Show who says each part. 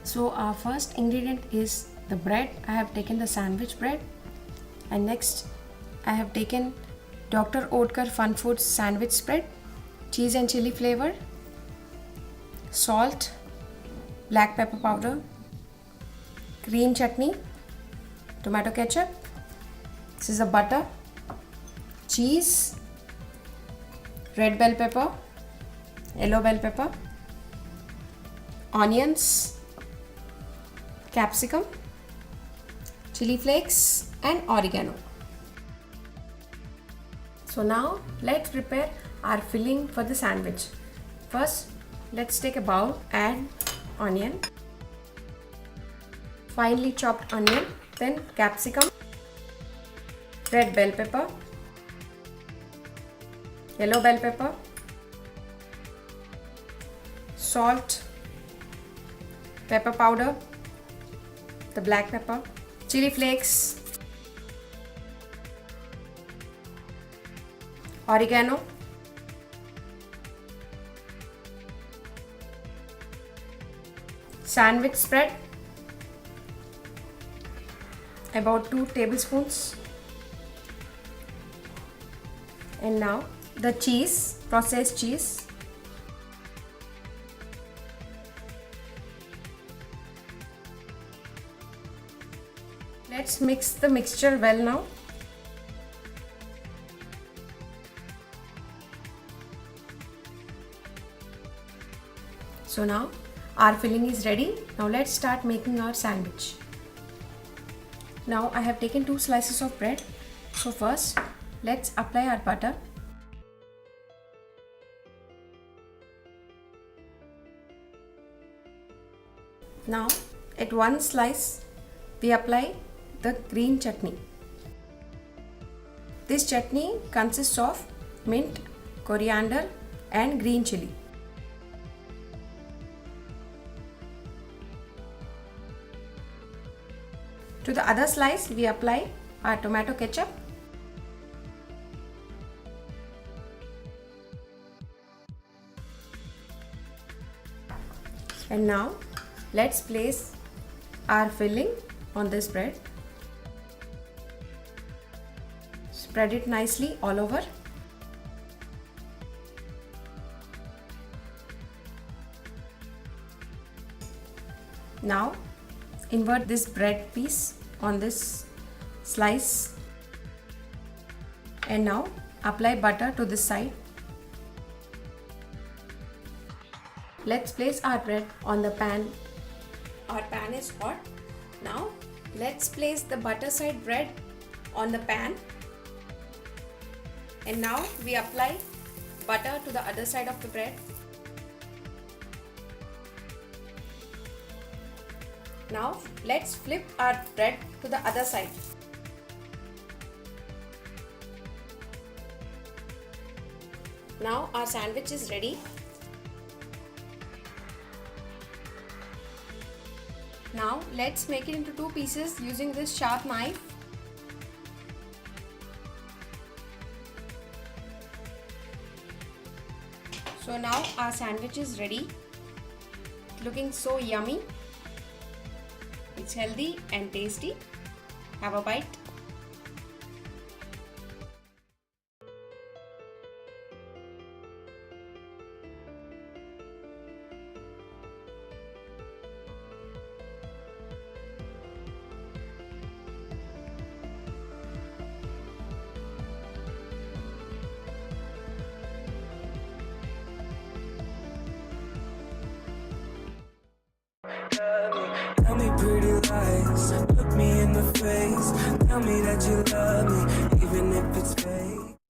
Speaker 1: So our first ingredient is the bread. I have taken the sandwich bread, and next I have taken Dr. Oetker Fun Foods sandwich spread, cheese and chili flavor, salt, black pepper powder, green chutney, tomato ketchup, this is a butter, cheese, red bell pepper, yellow bell pepper, onions, capsicum, chili flakes and oregano. So now let's prepare our filling for the sandwich. First, let's take a bowl, add onion, finely chopped onion, then capsicum, red bell pepper, yellow bell pepper, salt, pepper powder, the black pepper, chili flakes, oregano, sandwich spread, about 2 tablespoons, and now the cheese, processed cheese, let's mix the mixture well now. So now our filling is ready. Now let's start making our sandwich. Now I have taken 2 slices of bread. So first let's apply our butter. Now at one slice we apply the green chutney. This chutney consists of mint, coriander and green chili. To the other slice we apply our tomato ketchup, and now let's place our filling on this bread. Spread it nicely all over. Now invert this bread piece on this slice, and now apply butter to this side. Let's place our bread on the pan. Our pan is hot. Now let's place the butter side bread on the pan, and now we apply butter to the other side of the bread. Now let's flip our bread to the other side. Now our sandwich is ready. Now let's make it into 2 pieces using this sharp knife. So now our sandwich is ready. Looking so yummy. It's healthy and tasty. Have a bite.
Speaker 2: Tell me pretty lies, look me in the face. Tell me that you love me, even if it's fake.